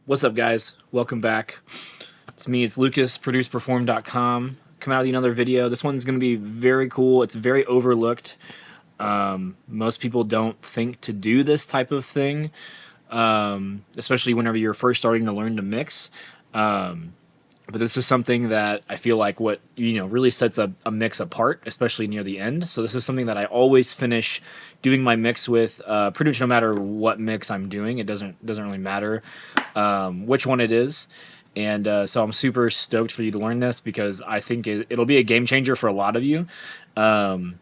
What's up, guys? Welcome back. It's me, it's Lucas, produceperform.com. Come out with another video. This one's going to be very cool. It's very overlooked. Most people don't think to do this type of thing, especially whenever you're first starting to learn to mix. But this is something that I feel like really sets a mix apart, especially near the end. So this is something that I always finish doing my mix with, pretty much no matter what mix I'm doing. It doesn't really matter which one it is. And so I'm super stoked for you to learn this because I think it'll be a game changer for a lot of you. And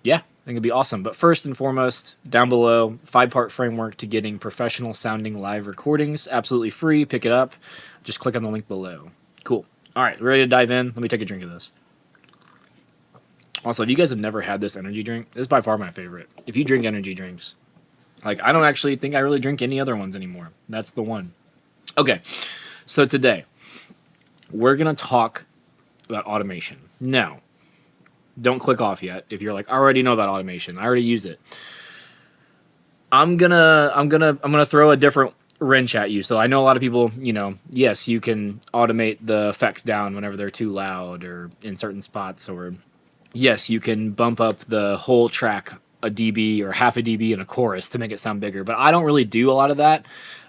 yeah, I think it'd be awesome. But first and foremost, down below, 5-part framework to getting professional sounding live recordings. Absolutely free. Pick it up. Just click on the link below. Cool. All right, ready to dive in? Let me take a drink of this. Also, if you guys have never had this energy drink, this is by far my favorite. If you drink energy drinks, like, I don't actually think I really drink any other ones anymore. That's the one. Okay, so today, we're going to talk about automation. Now, don't click off yet if you're like, I already know about automation. I already use it. I'm gonna throw a different wrench at you. So I know a lot of people, yes, you can automate the effects down whenever they're too loud or in certain spots, or yes, you can bump up the whole track a dB or half a dB in a chorus to make it sound bigger. But I don't really do a lot of that.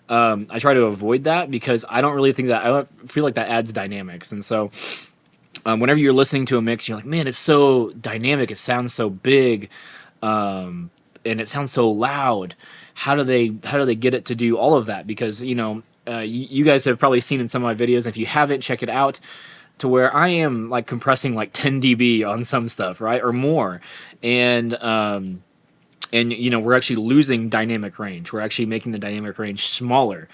I try to avoid that because I don't really think that, I don't feel like that adds dynamics. And so whenever you're listening to a mix, you're like, man, it's so dynamic. It sounds so big. And it sounds so loud. How do they get it to do all of that? Because, you guys have probably seen in some of my videos, and if you haven't, check it out, to where I am like compressing like 10 dB on some stuff, right? Or more. And we're actually losing dynamic range. We're actually making the dynamic range smaller.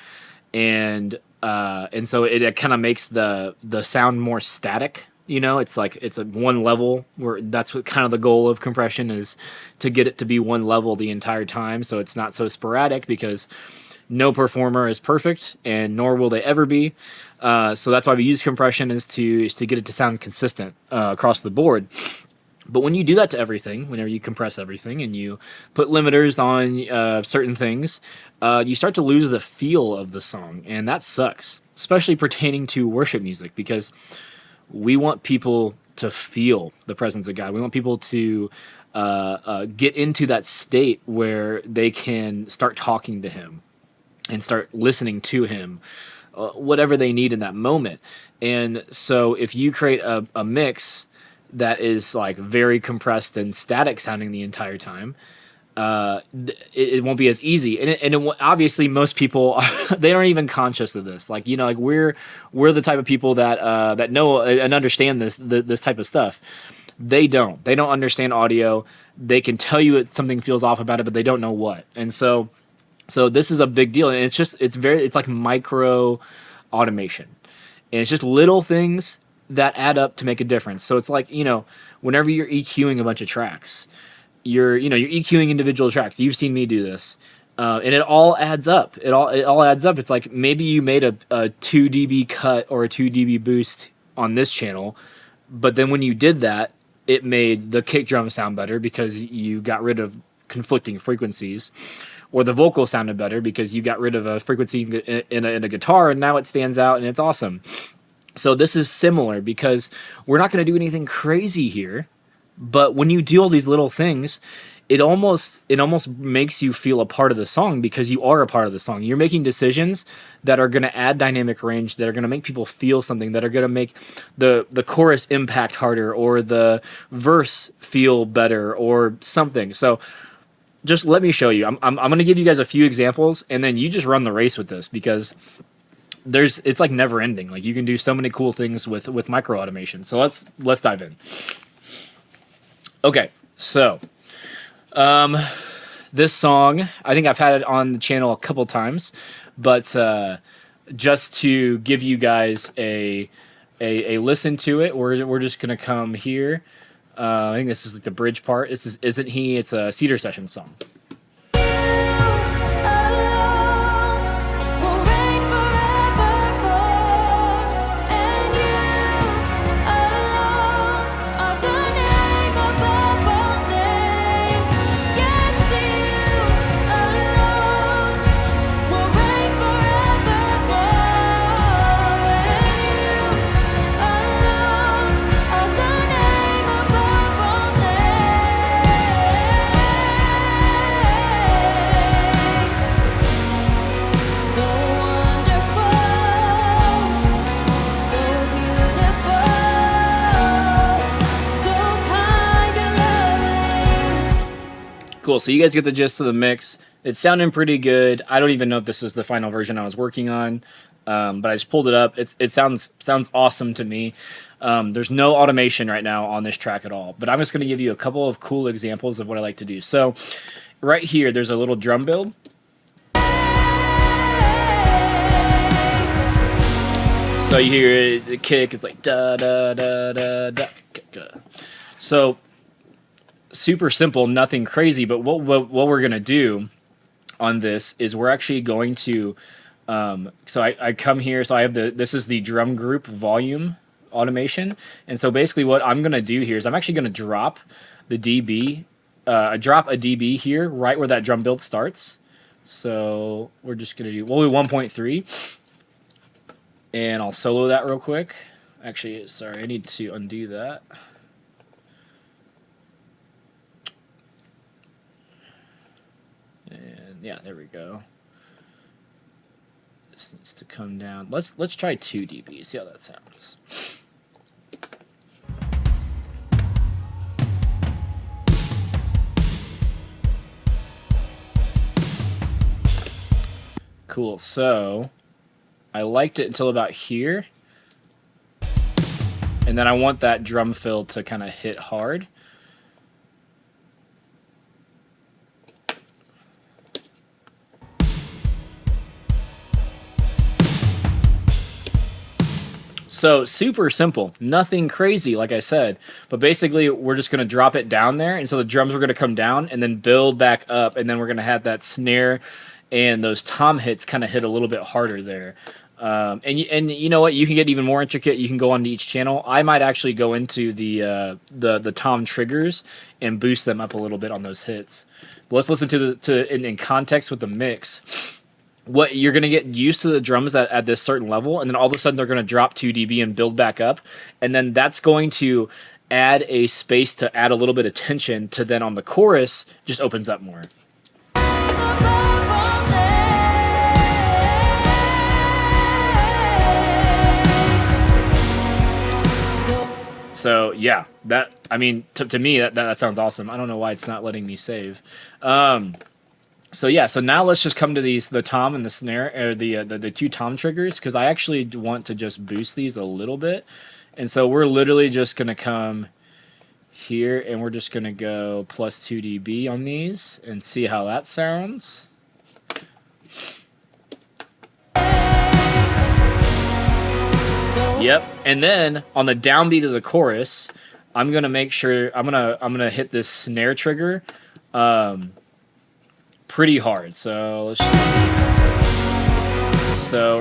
And so it kind of makes the sound more static. It's like it's at one level, where that's what kind of the goal of compression is, to get it to be one level the entire time, so it's not so sporadic, because no performer is perfect, and nor will they ever be. So that's why we use compression, is to get it to sound consistent across the board. But when you do that to everything, whenever you compress everything and you put limiters on certain things, you start to lose the feel of the song, and that sucks, especially pertaining to worship music, because we want people to feel the presence of God. We want people to get into that state where they can start talking to Him and start listening to Him, whatever they need in that moment. And so if you create a mix that is like very compressed and static sounding the entire time, it won't be as easy. And obviously most people, they aren't even conscious of this. Like, we're the type of people that know and understand this type of stuff. They don't understand audio. They can tell you something feels off about it, but they don't know what. And so this is a big deal. And it's like micro automation, and it's just little things that add up to make a difference. So it's like, whenever you're EQing a bunch of tracks, you're EQing individual tracks. You've seen me do this, and it all adds up. It all adds up. It's like maybe you made a 2 dB cut or a 2 dB boost on this channel, but then when you did that, it made the kick drum sound better because you got rid of conflicting frequencies, or the vocal sounded better because you got rid of a frequency in a guitar, and now it stands out and it's awesome. So this is similar, because we're not going to do anything crazy here. But when you do all these little things, it almost makes you feel a part of the song, because you are a part of the song. You're making decisions that are going to add dynamic range, that are going to make people feel something, that are going to make the chorus impact harder, or the verse feel better, or something. So just let me show you. I'm going to give you guys a few examples, and then you just run the race with this, because it's like never ending. Like, you can do so many cool things with micro automation. So let's dive in. Okay, so this song, I think I've had it on the channel a couple times, but just to give you guys a listen to it, we're just gonna come here. I think this is like the bridge part. This is Isn't He? It's a Cedar Session song. Cool. So you guys get the gist of the mix. It's sounding pretty good. I don't even know if this is the final version I was working on, but I just pulled it up. It sounds awesome to me. There's no automation right now on this track at all, but I'm just going to give you a couple of cool examples of what I like to do. So right here, there's a little drum build. So you hear the kick, it's like da da da da da. So super simple, nothing crazy. But what we're gonna do on this is we're actually going to. So I come here. So I have this is the drum group volume automation, and so basically what I'm gonna do here is I'm actually gonna drop the dB, drop a dB here right where that drum build starts. So we're just gonna do 1.3. And I'll solo that real quick. Actually, sorry, I need to undo that. And yeah, there we go. This needs to come down. Let's try 2 dB. See how that sounds. Cool. So I liked it until about here, and then I want that drum fill to kind of hit hard. So super simple, nothing crazy, like I said, but basically we're just going to drop it down there, and so the drums are going to come down and then build back up, and then we're going to have that snare and those tom hits kind of hit a little bit harder there. And you know what? You can get even more intricate. You can go onto each channel. I might actually go into the tom triggers and boost them up a little bit on those hits. But let's listen to in context with the mix. What you're gonna get used to the drums at this certain level, and then all of a sudden they're gonna drop 2 dB and build back up, and then that's going to add a space to add a little bit of tension to then on the chorus just opens up more. So yeah, that I mean to me that sounds awesome. I don't know why it's not letting me save. So yeah, so now let's just come to the tom and the snare, or the 2 tom triggers, because I actually want to just boost these a little bit, and so we're literally just gonna come here and we're just gonna go plus 2 dB on these and see how that sounds. Yep, and then on the downbeat of the chorus, I'm gonna make sure I'm gonna hit this snare trigger pretty hard. So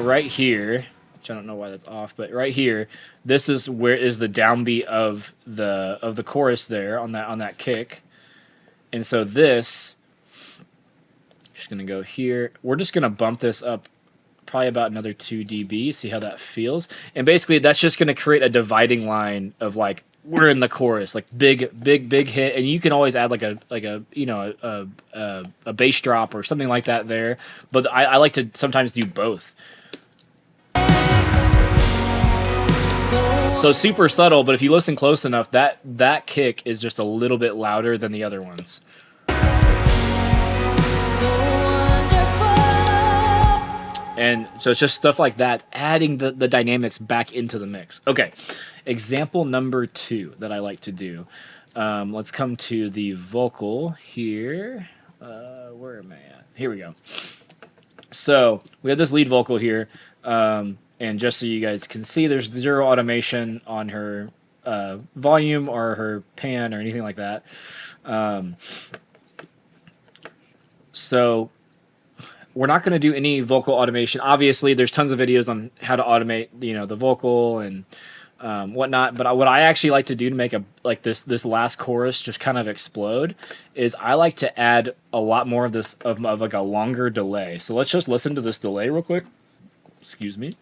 right here, which I don't know why that's off, but right here, this is where is the downbeat of the chorus there on that kick, and so this just gonna go here. We're just gonna bump this up probably about another 2 dB, see how that feels. And basically that's just going to create a dividing line of like we're in the chorus, like big hit, and you can always add like a you know a bass drop or something like that there. But I like to sometimes do both. So super subtle, but if you listen close enough, that kick is just a little bit louder than the other ones. And so it's just stuff like that, adding the dynamics back into the mix. Okay, example number 2 that I like to do. Let's come to the vocal here. Where am I at? Here we go. So we have this lead vocal here, and just so you guys can see, there's 0 automation on her volume or her pan or anything like that. So we're not going to do any vocal automation. Obviously, there's tons of videos on how to automate, the vocal and whatnot. But what I actually like to do to make this last chorus just kind of explode is I like to add a lot more of this of like a longer delay. So let's just listen to this delay real quick. Excuse me.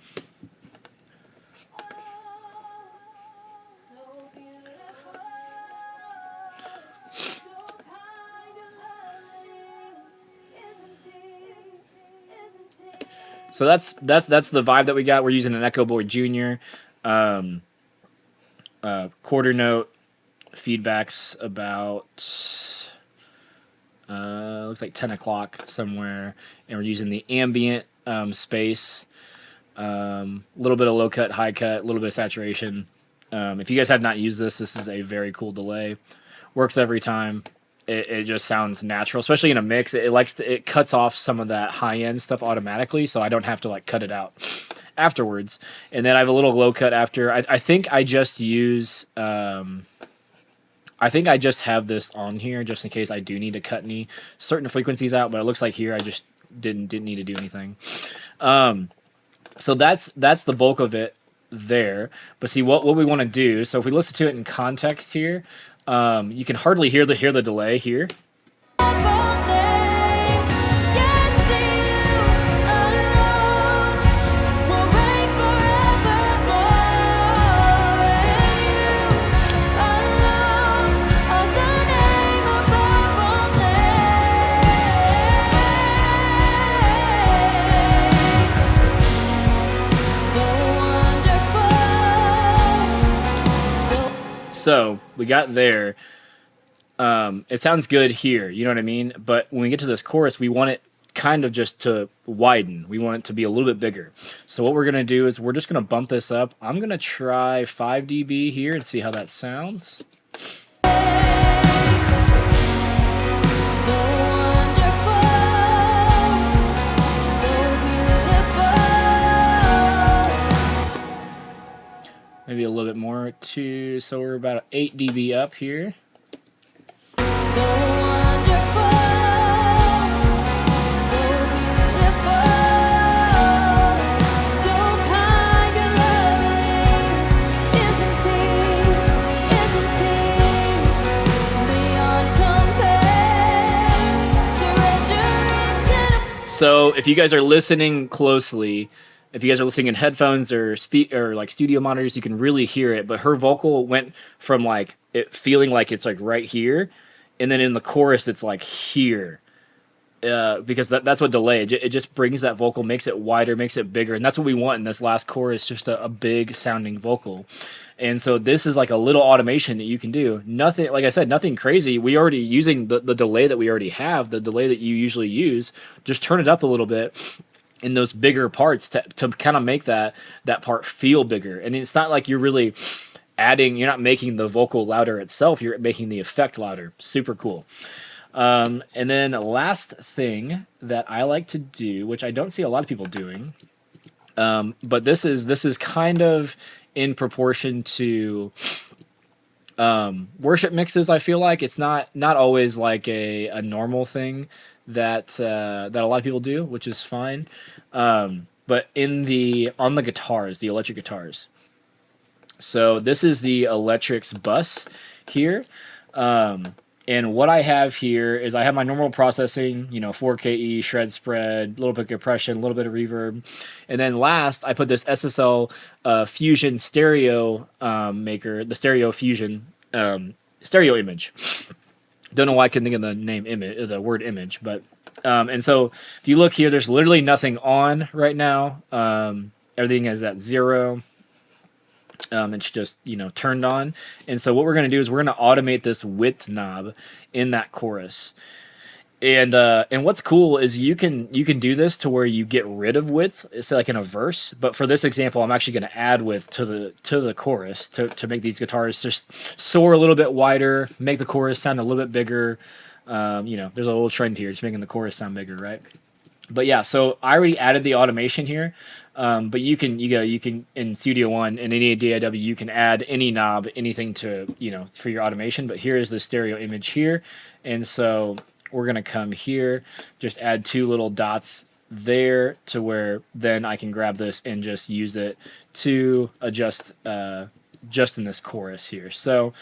So that's the vibe that we got. We're using an Echo Boy Jr. Quarter note feedbacks about looks like 10 o'clock somewhere, and we're using the ambient space, a little bit of low cut, high cut, a little bit of saturation. If you guys have not used this, this is a very cool delay. Works every time. It just sounds natural, especially in a mix. It cuts off some of that high end stuff automatically, so I don't have to like cut it out afterwards. And then I have a little low cut after. I think I just use. I think I just have this on here just in case I do need to cut any certain frequencies out. But it looks like here I just didn't need to do anything. So that's the bulk of it there. But see what we want to do. So if we listen to it in context here. You can hardly hear the delay here. So we got there. It sounds good here, you know what I mean? But when we get to this chorus, we want it kind of just to widen. We want it to be a little bit bigger. So what we're going to do is we're just going to bump this up. I'm going to try 5 dB here and see how that sounds. Maybe a little bit more too. So we're about 8 dB up here. So wonderful, so beautiful, so kind and lovely, isn't he, beyond compare, treasure rich. So if you guys are listening closely, if you guys are listening in headphones or like studio monitors, you can really hear it. But her vocal went from like it feeling like it's like right here. And then in the chorus, it's like here, because that's what delay. It just brings that vocal, makes it wider, makes it bigger, and that's what we want in this last chorus, just a big sounding vocal. And so this is like a little automation that you can do. Nothing, like I said, nothing crazy. We already using the delay that we already have, the delay that you usually use. Just turn it up a little bit in those bigger parts to kind of make that part feel bigger. And it's not like you're really you're not making the vocal louder itself, you're making the effect louder. Super cool. And then last thing that I like to do, which I don't see a lot of people doing, but this is kind of in proportion to worship mixes. I feel like it's not always like a normal thing that a lot of people do, which is fine. But on the guitars, the electric guitars. So this is the Electrics bus here. And what I have here is I have my normal processing, 4KE, shred spread, a little bit of compression, a little bit of reverb. And then last, I put this SSL Fusion stereo maker, the Stereo Fusion stereo image. Don't know why I couldn't think of the name image, the word image, but and so if you look here, there's literally nothing on right now. Everything is at 0. It's just turned on, and so what we're going to do is we're going to automate this width knob in that chorus. And what's cool is you can do this to where you get rid of width, it's like in a verse. But for this example, I'm actually going to add width to the chorus to make these guitars just soar a little bit wider, make the chorus sound a little bit bigger. There's a little trend here, just making the chorus sound bigger, right? But yeah, so I already added the automation here. But you can in Studio One and any DAW, you can add any knob, anything to for your automation. But here is the stereo image here, and so we're gonna come here, just add 2 little dots there to where then I can grab this and just use it to adjust just in this chorus here. So.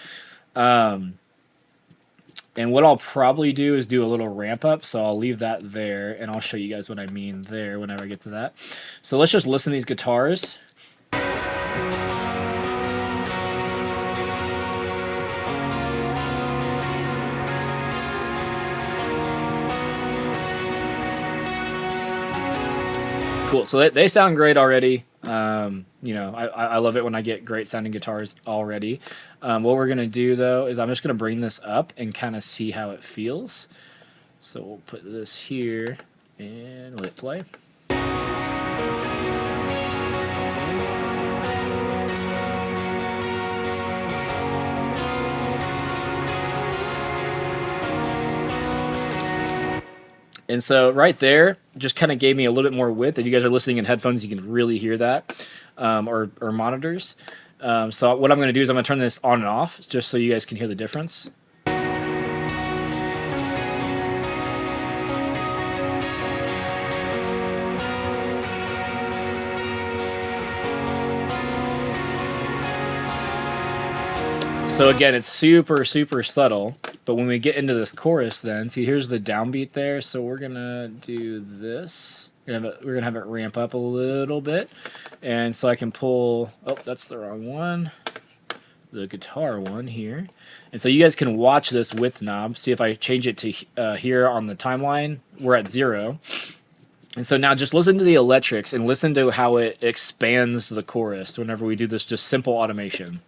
And what I'll probably do is do a little ramp up, so I'll leave that there, and I'll show you guys what I mean there whenever I get to that. So let's just listen to these guitars. Cool, so they sound great already. I love it when I get great sounding guitars already. What we're going to do, though, is I'm just going to bring this up and kind of see how it feels. So we'll put this here and we'll hit play. And so right there just kind of gave me a little bit more width. If you guys are listening in headphones, you can really hear that, or monitors. So what I'm going to do is I'm going to turn this on and off just so you guys can hear the difference. So again, it's super, super subtle. But when we get into this chorus then, see, here's the downbeat there. So we're going to do this. We're going to have it ramp up a little bit. And so I can pull, oh, that's the wrong one. The guitar one here. And so you guys can watch this width knob. See if I change it to here on the timeline, we're at 0. And so now just listen to the electrics and listen to how it expands the chorus whenever we do this just simple automation.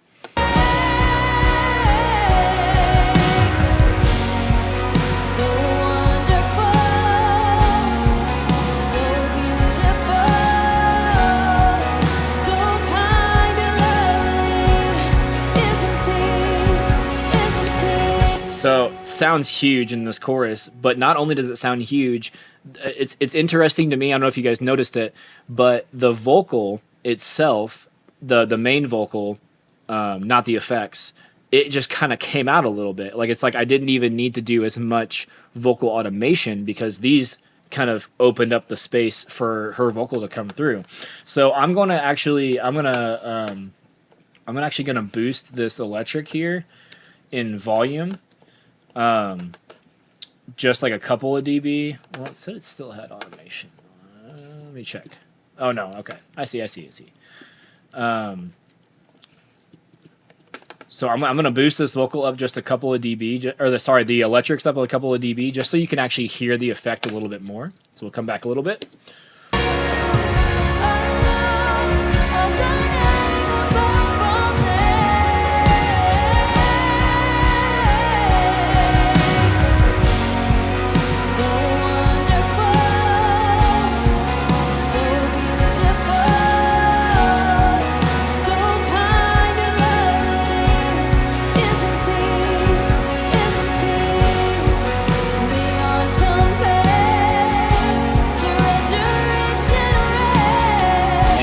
So sounds huge in this chorus, but not only does it sound huge, it's interesting to me. I don't know if you guys noticed it, but the vocal itself, the main vocal, not the effects, it just kind of came out a little bit. Like it's like I didn't even need to do as much vocal automation because these kind of opened up the space for her vocal to come through. So I'm actually gonna boost this electric here in volume. Just like a couple of dB. Well, it said it still had automation. Let me check. Oh no, okay. I see. So I'm gonna boost this vocal up just a couple of dB, or the electrics up a couple of dB, just so you can actually hear the effect a little bit more. So we'll come back a little bit.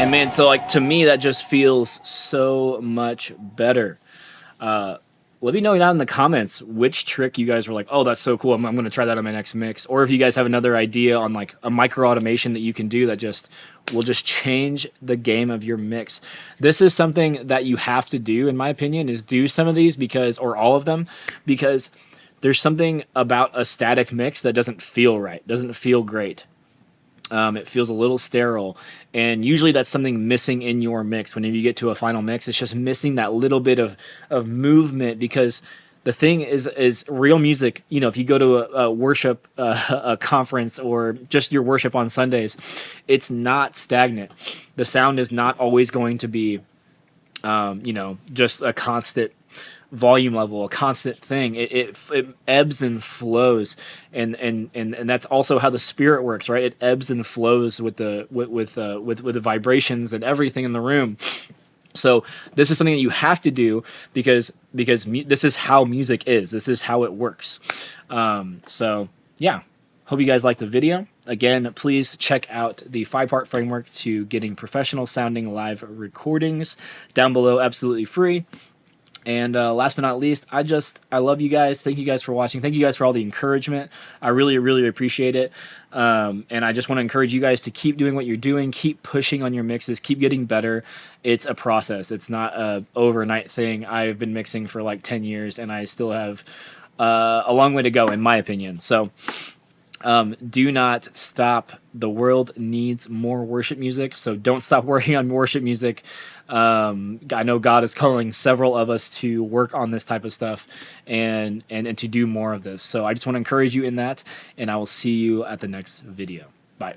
Man, so like to me that just feels so much better. Let me know down in the comments which trick you guys were like, oh, that's so cool. I'm going to try that on my next mix. Or if you guys have another idea on like a micro automation that you can do that will just change the game of your mix. This is something that you have to do, in my opinion, is do some of these or all of them, because there's something about a static mix that doesn't feel right, doesn't feel great. It feels a little sterile, and usually that's something missing in your mix. Whenever you get to a final mix, it's just missing that little bit of movement, because the thing is real music. You know, if you go to a worship a conference or just your worship on Sundays, it's not stagnant. The sound is not always going to be, just a constant volume level, a constant thing. It ebbs and flows, and that's also how the spirit works, right? It ebbs and flows with the vibrations and everything in the room. So this is something that you have to do because this is how music is. This is how it works. So yeah, hope you guys liked the video. Again, please check out the 5-part framework to getting professional sounding live recordings down below, absolutely free. And last but not least, I love you guys. Thank you guys for watching. Thank you guys for all the encouragement. I really, really appreciate it. And I just want to encourage you guys to keep doing what you're doing. Keep pushing on your mixes. Keep getting better. It's a process. It's not a overnight thing. I've been mixing for like 10 years, and I still have a long way to go, in my opinion. So do not stop. The world needs more worship music, so don't stop working on worship music. I know God is calling several of us to work on this type of stuff and to do more of this. So I just want to encourage you in that, and I will see you at the next video. Bye.